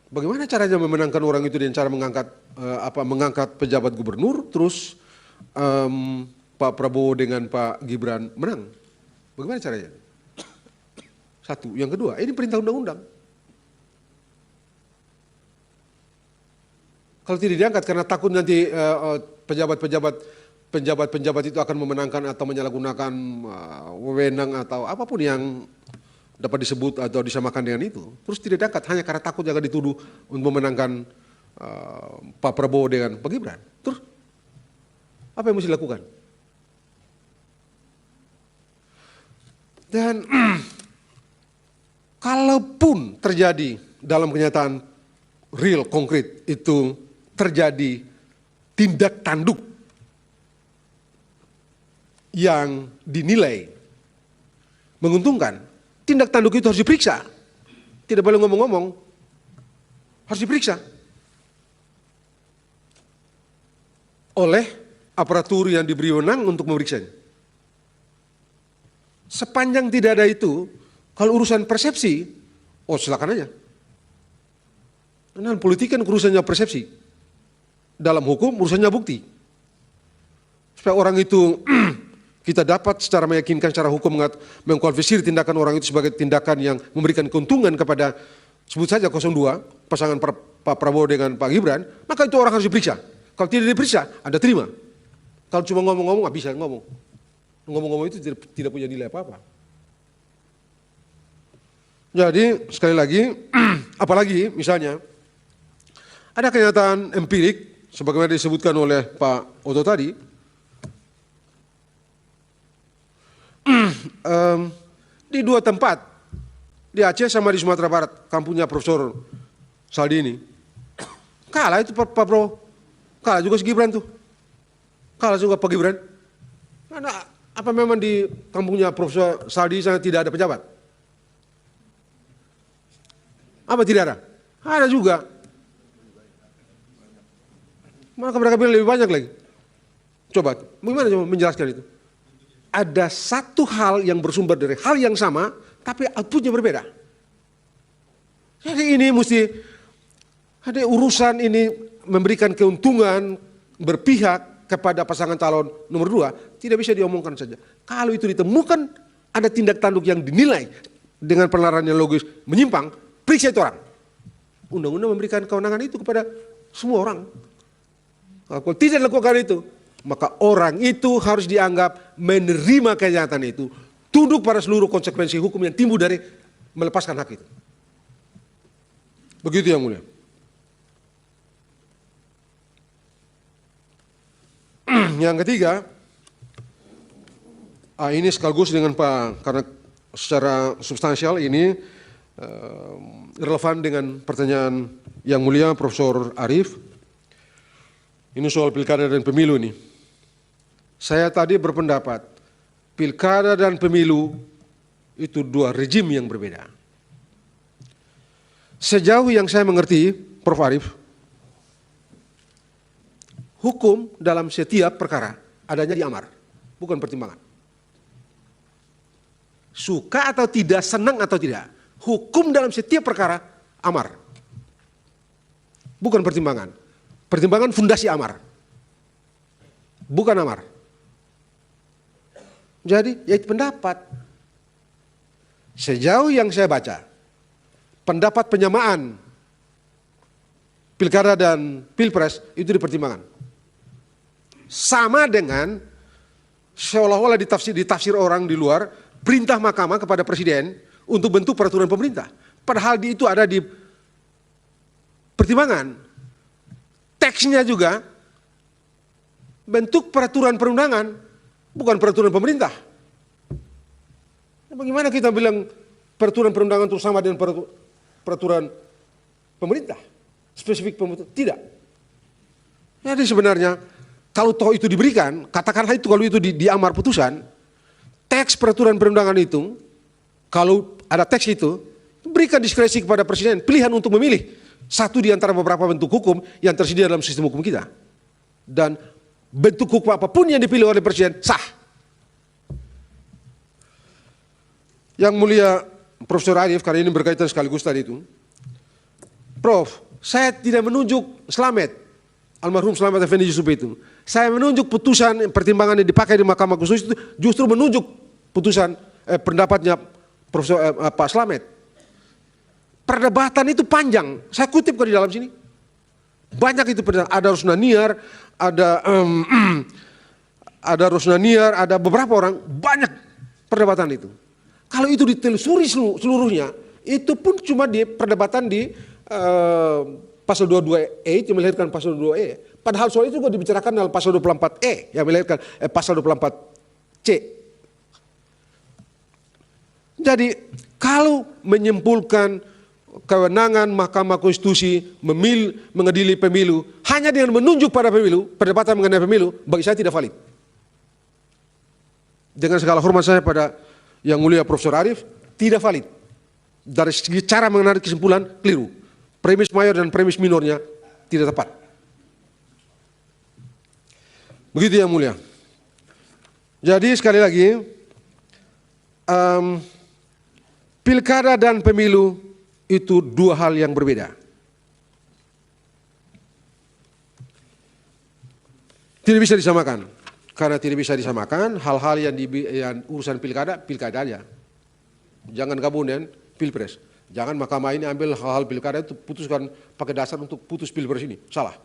Bagaimana caranya memenangkan orang itu dengan cara mengangkat pejabat gubernur, terus Pak Prabowo dengan Pak Gibran menang? Bagaimana caranya? Satu. Yang kedua, ini perintah undang-undang. Kalau tidak diangkat karena takut nanti penjabat-penjabat itu akan memenangkan atau menyalahgunakan wewenang atau apapun yang dapat disebut atau disamakan dengan itu, terus tidak diangkat hanya karena takut jangan dituduh untuk memenangkan Pak Prabowo dengan Pak Gibran. Terus apa yang mesti dilakukan? Dan kalaupun terjadi dalam kenyataan real, konkret, itu terjadi tindak tanduk yang dinilai menguntungkan, tindak tanduk itu harus diperiksa. Tidak boleh ngomong-ngomong, harus diperiksa oleh aparatur yang diberi wewenang untuk memeriksanya. Sepanjang tidak ada itu, kalau urusan persepsi, oh silakan aja. Karena politik kan urusannya persepsi. Dalam hukum urusannya bukti. Supaya orang itu kita dapat secara meyakinkan secara hukum mengkualifikasi tindakan orang itu sebagai tindakan yang memberikan keuntungan kepada, sebut saja 02, pasangan Pak Prabowo dengan Pak Gibran, maka itu orang harus diperiksa. Kalau tidak diperiksa, Anda terima. Kalau cuma ngomong-ngomong, nggak bisa ngomong. Ngomong-ngomong itu tidak punya nilai apa-apa. Jadi sekali lagi, apalagi misalnya ada kenyataan empirik sebagaimana disebutkan oleh Pak Oto tadi, di dua tempat, di Aceh sama di Sumatera Barat, kampungnya Profesor Saldi ini, kalah itu Pak Prabowo, kalah juga si Gibran tuh, kalah juga Pak Gibran. Karena apa memang di kampungnya Profesor Saldi sana tidak ada pejabat? Apa tidak ada? Ada juga. Maka mereka bilang lebih banyak lagi. Coba, bagaimana coba menjelaskan itu? Ada satu hal yang bersumber dari hal yang sama, tapi outputnya berbeda. Jadi ini mesti ada urusan ini memberikan keuntungan berpihak kepada pasangan calon nomor 2, tidak bisa diomongkan saja. Kalau itu ditemukan ada tindak tanduk yang dinilai dengan penelaran yang logis menyimpang, periksa itu orang. Undang-undang memberikan kewenangan itu kepada semua orang. Kalau tidak dilakukan itu, maka orang itu harus dianggap menerima kenyataan itu, tunduk pada seluruh konsekuensi hukum yang timbul dari melepaskan hak itu. Begitu yang mulia. Yang ketiga, ini sekaligus dengan Pak, karena secara substansial ini relevan dengan pertanyaan yang mulia Profesor Arief. Ini soal pilkada dan pemilu nih. Saya tadi berpendapat, pilkada dan pemilu itu dua rejim yang berbeda. Sejauh yang saya mengerti, Prof. Arief, hukum dalam setiap perkara adanya di amar, bukan pertimbangan. Suka atau tidak, senang atau tidak, hukum dalam setiap perkara amar, bukan pertimbangan. Pertimbangan fundasi amar, bukan amar. Jadi, ya itu pendapat. Sejauh yang saya baca, pendapat penyamaan pilkada dan pilpres itu dipertimbangkan. Sama dengan seolah-olah ditafsir orang di luar, perintah mahkamah kepada presiden untuk bentuk peraturan pemerintah. Padahal itu ada di pertimbangan. Teksnya juga bentuk peraturan perundangan, bukan peraturan pemerintah. Bagaimana kita bilang peraturan perundangan itu sama dengan peraturan pemerintah? Spesifik pemerintah? Tidak. Jadi sebenarnya kalau toh itu diberikan, katakanlah itu kalau itu di amar putusan, teks peraturan perundangan itu, kalau ada teks itu, berikan diskresi kepada presiden, pilihan untuk memilih satu di antara beberapa bentuk hukum yang tersedia dalam sistem hukum kita. Dan bentuk hukum apapun yang dipilih oleh presiden sah. Yang mulia Profesor Arief, karena ini berkaitan sekaligus tadi itu. Prof, saya tidak menunjuk Slamet, almarhum Slamet Effendi Yusuf itu. Saya menunjuk putusan pertimbangan yang dipakai di Mahkamah Konstitusi itu justru menunjuk putusan pendapatnya Profesor Pak Slamet. Perdebatan itu panjang, saya kutip di dalam sini. Banyak itu perdebatan, ada Rosnaniar, ada Rosnaniar, ada beberapa orang, banyak perdebatan itu. Kalau itu ditelusuri seluruhnya, itu pun cuma di perdebatan di pasal 22E itu melahirkan pasal 22E. Padahal soal itu juga dibicarakan dalam pasal 24E yang melahirkan pasal 24C. Jadi kalau menyimpulkan kewenangan Mahkamah Konstitusi mengadili pemilu hanya dengan menunjuk pada pemilu, perdebatan mengenai pemilu, bagi saya tidak valid. Dengan segala hormat saya pada yang mulia Profesor Arief, tidak valid. Dari segi cara menarik kesimpulan, keliru. Premis mayor dan premis minornya tidak tepat. Begitu yang mulia. Jadi sekali lagi, pilkada dan pemilu itu dua hal yang berbeda. Tidak bisa disamakan. Karena tidak bisa disamakan, hal-hal yang urusan pilkada, pilkada aja. Jangan gabung dengan pilpres. Jangan mahkamah ini ambil hal-hal pilkada itu putuskan pakai dasar untuk putus pilpres ini. Salah.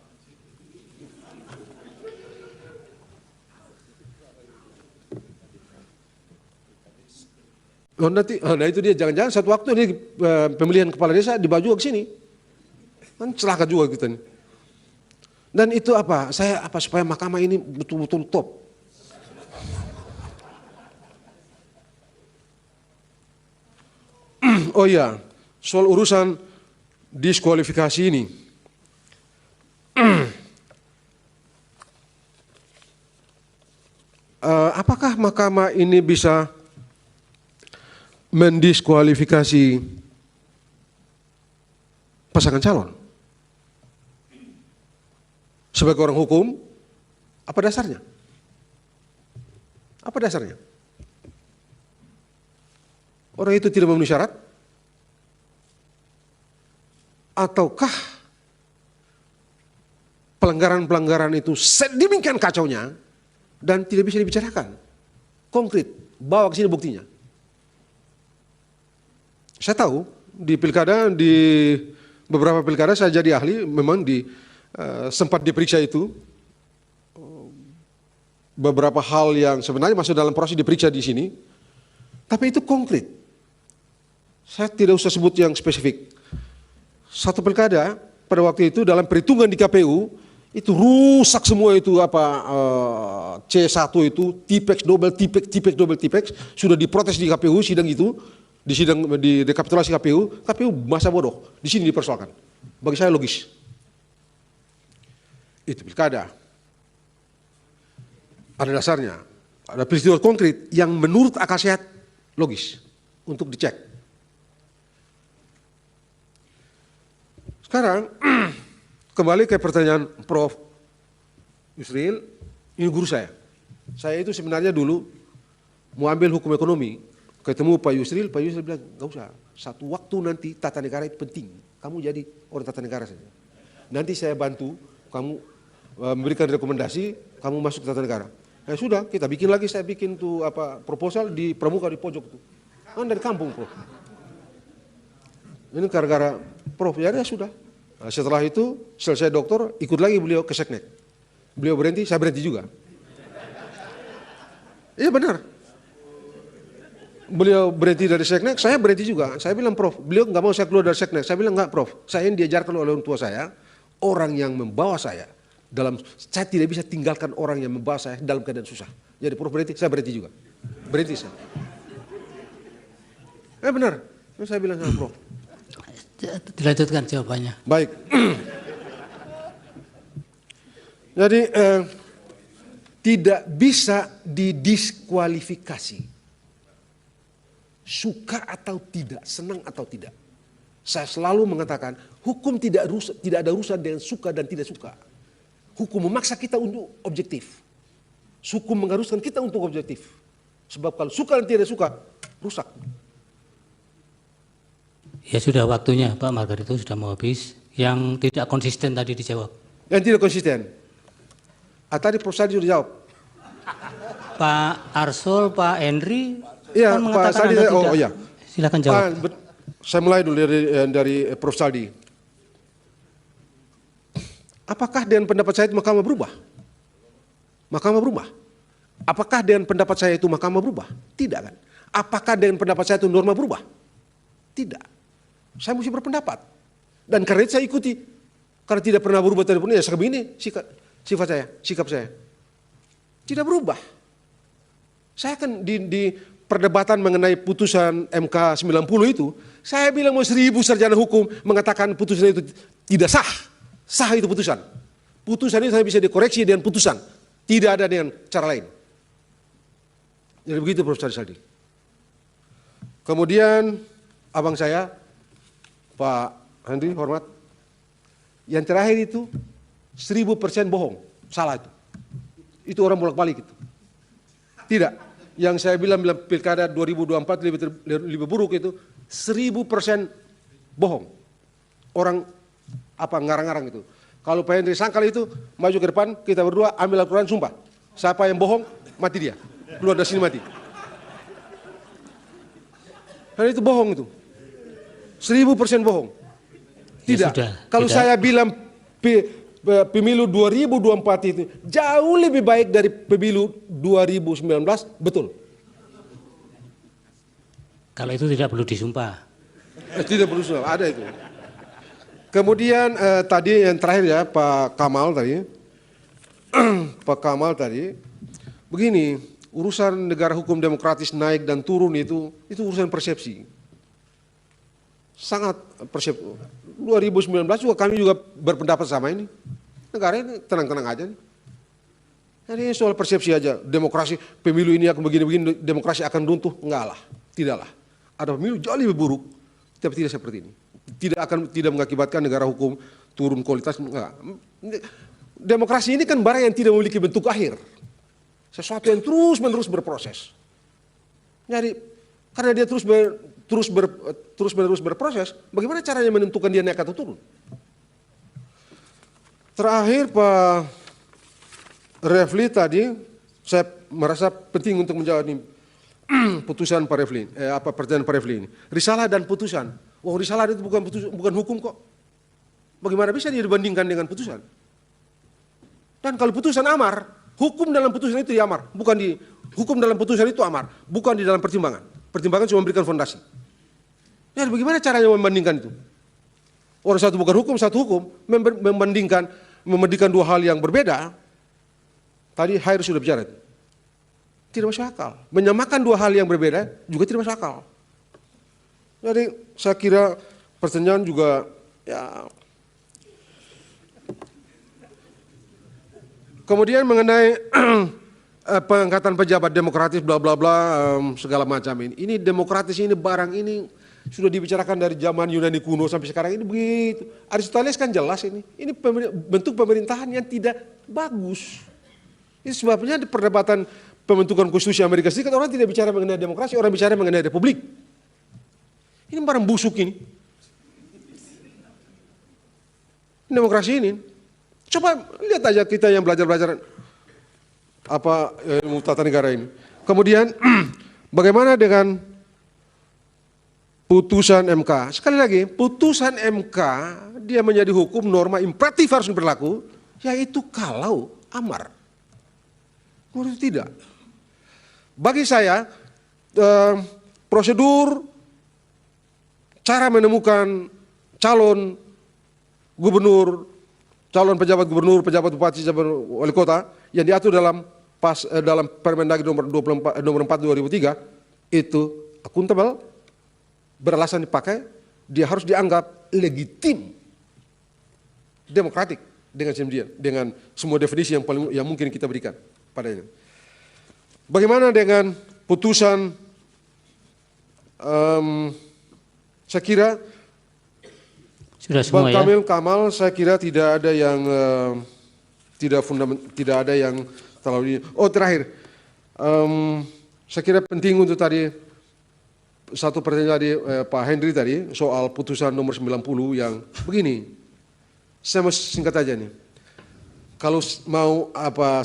Oh, nanti, nah itu dia, jangan-jangan satu waktu ini pemilihan kepala desa dibawa juga ke sini. Kan celaka juga kita nih. Dan itu apa? Saya supaya mahkamah ini betul-betul top. Oh iya, soal urusan diskualifikasi ini. Apakah mahkamah ini bisa mendiskualifikasi pasangan calon. Sebagai orang hukum, apa dasarnya? Apa dasarnya? Orang itu tidak memenuhi syarat? Ataukah pelanggaran-pelanggaran itu sedemikian kacaunya dan tidak bisa dibicarakan? Konkret, bawa ke sini buktinya. Saya tahu di pilkada, di beberapa pilkada saya jadi ahli, memang sempat diperiksa itu. Beberapa hal yang sebenarnya masuk dalam proses diperiksa di sini, tapi itu konkret. Saya tidak usah sebut yang spesifik. Satu pilkada pada waktu itu dalam perhitungan di KPU itu rusak semua itu C1 itu tipex double tipex sudah diprotes di KPU sidang itu, di sidang di rekapitulasi KPU masa bodoh di sini dipersoalkan. Bagi saya logis. Itu pilkada. Ada dasarnya, ada peristiwa konkret yang menurut akal sehat logis untuk dicek. Sekarang kembali ke pertanyaan Prof. Yusril, ini guru saya. Saya itu sebenarnya dulu mau ambil hukum ekonomi, ketemu Pak Yusril bilang nggak usah. Satu waktu nanti tata negara itu penting, kamu jadi orang tata negara saja. Nanti saya bantu kamu memberikan rekomendasi, kamu masuk ke tata negara. Ya sudah, kita bikin lagi, saya bikin tuh proposal di pramuka di pojok tuh. Kan dari kampung, Prof. Ini gara-gara Prof, ya sudah. Nah, setelah itu, selesai doktor, ikut lagi beliau ke Seknek. Beliau berhenti, saya berhenti juga. Iya benar. Beliau berhenti dari Seknek, saya berhenti juga. Saya bilang, Prof, beliau nggak mau saya keluar dari Seknek. Saya bilang, enggak Prof, saya ini diajarkan oleh orang tua saya, orang yang membawa saya, saya tidak bisa tinggalkan orang yang membawa saya dalam keadaan susah. Jadi Prof berhenti, saya berhenti juga. Berhenti saya. Benar. Saya bilang sama Prof. Dilanjutkan jawabannya. Baik. Jadi tidak bisa didiskualifikasi. Suka atau tidak, senang atau tidak. Saya selalu mengatakan hukum tidak ada urusan dengan suka dan tidak suka. Hukum memaksa kita untuk objektif. Hukum mengharuskan kita untuk objektif. Sebab kalau suka dan tidak suka, rusak. Ya sudah waktunya Pak Margarito sudah mau habis. Yang tidak konsisten tadi dijawab. Yang tidak konsisten. Tadi Prof. Sadi sudah jawab. Pak Arsul, Pak Henry ya, kan mengatakan Anda tidak. Oh iya. Silakan jawab. Saya mulai dulu dari Prof. Saldi. Apakah dengan pendapat saya itu Mahkamah berubah? Mahkamah berubah. Apakah dengan pendapat saya itu Mahkamah berubah? Tidak kan? Apakah dengan pendapat saya itu norma berubah? Tidak. Saya mesti berpendapat. Dan karena itu saya ikuti. Karena tidak pernah berubah tadi pun ya sebegini sikap saya. Tidak berubah. Saya kan di perdebatan mengenai putusan MK 90 itu, saya bilang mau 1000 sarjana hukum mengatakan putusan itu tidak sah. Sah itu putusan. Putusan itu bisa dikoreksi dengan putusan. Tidak ada dengan cara lain. Jadi begitu Prof. Saldi. Kemudian abang saya, Pak Henry, hormat. Yang terakhir itu 1000% bohong. Salah itu. Itu orang bolak-balik itu. Tidak. Yang saya bilang pilkada 2024 lebih buruk itu 1000% bohong. Orang ngarang-ngarang itu. Kalau Pak Henry sangkal itu, maju ke depan, kita berdua ambil Al-Quran sumpah. Siapa yang bohong, mati dia. Keluar dari sini mati. Karena itu bohong itu. 1000% bohong. Tidak. Ya sudah, kalau tidak. Saya bilang pemilu 2024 itu jauh lebih baik dari pemilu 2019, betul. Kalau itu tidak perlu disumpah. Tidak perlu disumpah, ada itu. Kemudian tadi yang terakhir ya Pak Kamal tadi. Pak Kamal tadi, begini, urusan negara hukum demokratis naik dan turun itu urusan persepsi. Sangat persepsi. 2019 juga kami juga berpendapat sama ini. Negara ini tenang-tenang aja nih. Jadi soal persepsi aja, demokrasi pemilu ini akan begini-begini, demokrasi akan runtuh. Enggak lah, tidaklah. Ada pemilu jauh lebih buruk, tapi tidak seperti ini. tidak mengakibatkan negara hukum turun kualitas. Enggak. Demokrasi ini kan barang yang tidak memiliki bentuk akhir. Sesuatu yang terus-menerus berproses. Jadi karena dia terus-menerus berproses, bagaimana caranya menentukan dia naik atau turun? Terakhir Pak Refli tadi, saya merasa penting untuk menjawab ini putusan Pak Refli, pertanyaan Pak Refli ini. Risalah dan putusan. Wah, risalah itu bukan hukum kok. Bagaimana bisa dia dibandingkan dengan putusan? Dan kalau putusan amar, hukum dalam putusan itu diamar, hukum dalam putusan itu amar, bukan di dalam pertimbangan. Pertimbangan cuma memberikan fondasi. Ya, bagaimana caranya membandingkan itu? Orang satu bukan hukum, satu hukum, membandingkan dua hal yang berbeda. Tadi Hair sudah bicara. Tidak masuk akal. Menyamakan dua hal yang berbeda juga tidak masuk akal. Jadi saya kira pertanyaan juga ya. Kemudian mengenai pengangkatan pejabat demokratis bla bla bla segala macam ini. Ini demokratis ini barang ini sudah dibicarakan dari zaman Yunani kuno sampai sekarang ini begitu. Aristoteles kan jelas ini. Ini bentuk pemerintahan yang tidak bagus. Ini sebabnya di perdebatan pembentukan konstitusi Amerika Serikat orang tidak bicara mengenai demokrasi, orang bicara mengenai republik. Ini barang busuk ini. Demokrasi ini. Coba lihat aja kita yang belajar-belajar ilmu tata negara ini. Kemudian bagaimana dengan putusan MK? Sekali lagi, putusan MK dia menjadi hukum norma imperatif harus berlaku, yaitu kalau amar. Menurut tidak. Bagi saya prosedur cara menemukan calon gubernur, calon pejabat gubernur, pejabat bupati, pejabat wali kota yang diatur dalam Permendagri nomor 4 2003 itu akuntabel, beralasan dipakai, dia harus dianggap legitim, demokratik dengan semua definisi yang mungkin kita berikan padanya. Bagaimana dengan putusan? Saya kira Bang Kamal, saya kira tidak ada yang tidak ada yang terlalu. Oh terakhir, saya kira penting untuk tadi satu pertanyaan tadi Pak Henry tadi soal putusan nomor 90 yang begini. Saya mau singkat aja nih. Kalau mau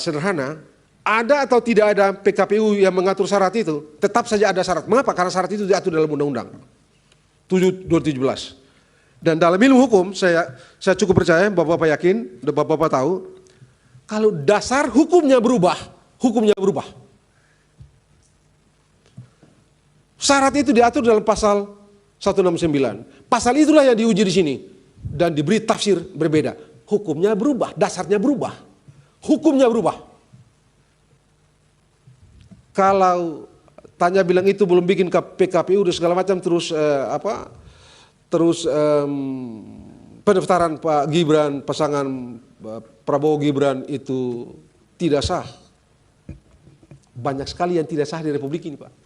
sederhana, ada atau tidak ada PKPU yang mengatur syarat itu, tetap saja ada syarat. Mengapa? Karena syarat itu diatur dalam Undang-Undang 7/2017. Dan dalam ilmu hukum, saya cukup percaya, Bapak-Bapak yakin, Bapak-Bapak tahu, kalau dasar hukumnya berubah. Syarat itu diatur dalam pasal 169. Pasal itulah yang diuji di sini. Dan diberi tafsir berbeda. Hukumnya berubah, dasarnya berubah. Hukumnya berubah. Kalau tanya bilang itu belum bikin PKPU dan segala macam terus pendaftaran Pak Gibran, pasangan Prabowo Gibran itu tidak sah. Banyak sekali yang tidak sah di Republik ini, Pak.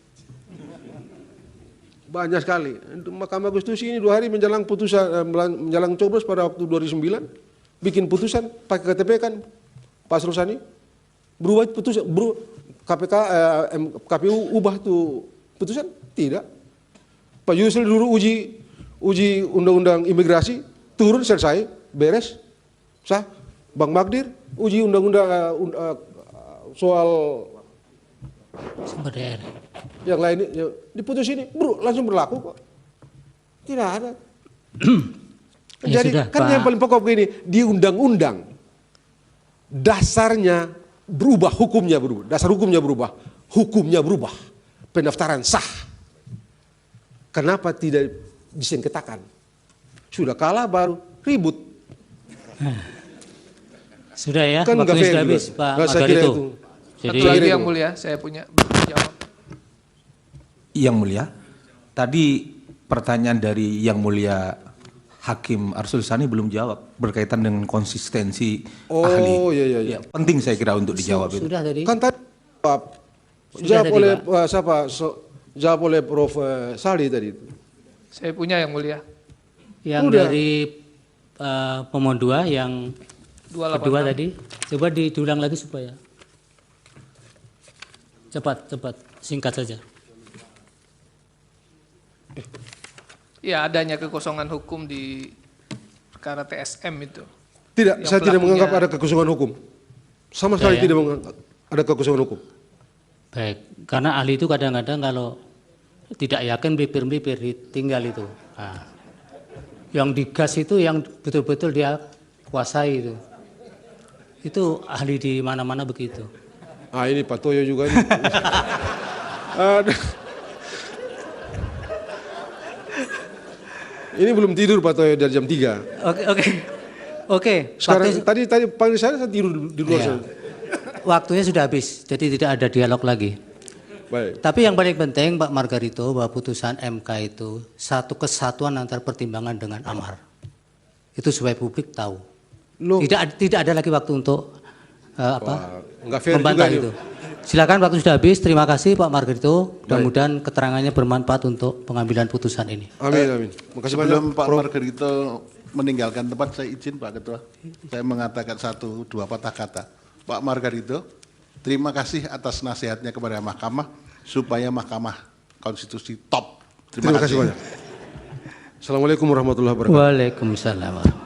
Banyak sekali. Mahkamah Konstitusi ini 2 hari menjelang putusan, menjelang coblos pada waktu 2009, bikin putusan pakai KTP kan, Pak Rusani, berubah putusan, KPU ubah tuh putusan? Tidak. Pak Yusril dulu uji undang-undang imigrasi, turun selesai, beres, sah. Bang Magdir uji undang-undang soal sumber daya yang lain diputus ini, langsung berlaku kok. Tidak ada. Jadi sudah, kan Pak. yang paling pokok begini, di undang-undang dasarnya berubah, hukumnya berubah, dasar hukumnya berubah, pendaftaran sah. Kenapa tidak disengketakan? Sudah kalah baru ribut. Sudah ya, Kan waktunya nggak sudah fair habis juga. Pak Nah, saya kira Margarito. itu. Jadi Satu lagi yang mulia, saya punya jawab. Yang mulia, tadi pertanyaan dari yang mulia Hakim Arsul Sani belum jawab berkaitan dengan konsistensi ahli. Oh iya. Ya, penting saya kira untuk dijawab itu. Sudah tadi. Kan tadi Sudah jawab tadi, oleh Pak. jawab oleh Prof. Sali tadi. Saya punya yang mulia. Yang Udah. dari pemohon 2 yang 286. kedua tadi, coba diulang lagi supaya cepat, singkat saja. Ya, adanya kekosongan hukum di perkara TSM itu. Tidak, Yang saya tidak pelakunya- menganggap ada kekosongan hukum. Sama sekali Ya, ya. tidak menganggap ada kekosongan hukum. Baik, karena ahli itu kadang-kadang kalau tidak yakin melipir-melipir ditinggal itu. Nah, yang digas itu yang betul-betul dia kuasai itu. Itu ahli di mana-mana begitu. Ah, ini Pak Toyo juga ini. Ini belum tidur Pak Toyo dari jam 3. Oke. Sekarang tadi panggil saya tidur di luar Iya. sana. Waktunya sudah habis, jadi tidak ada dialog lagi. Baik. Tapi yang paling penting Pak Margarito bahwa putusan MK itu satu kesatuan antar pertimbangan dengan amar. Itu supaya publik tahu. Tidak ada lagi waktu untuk Enggak fair membantah juga itu. Silakan, waktu sudah habis. Terima kasih Pak Margarito. Mudah-mudahan keterangannya bermanfaat untuk pengambilan putusan ini. Amin. Makasih Sebelum banyak. Pak Margarito meninggalkan tempat, saya izin Pak Ketua. Saya mengatakan 1-2 patah kata. Pak Margarito, terima kasih atas nasihatnya kepada Mahkamah supaya Mahkamah Konstitusi top. Terima kasih banyak. Assalamualaikum warahmatullahi wabarakatuh. Waalaikumsalam.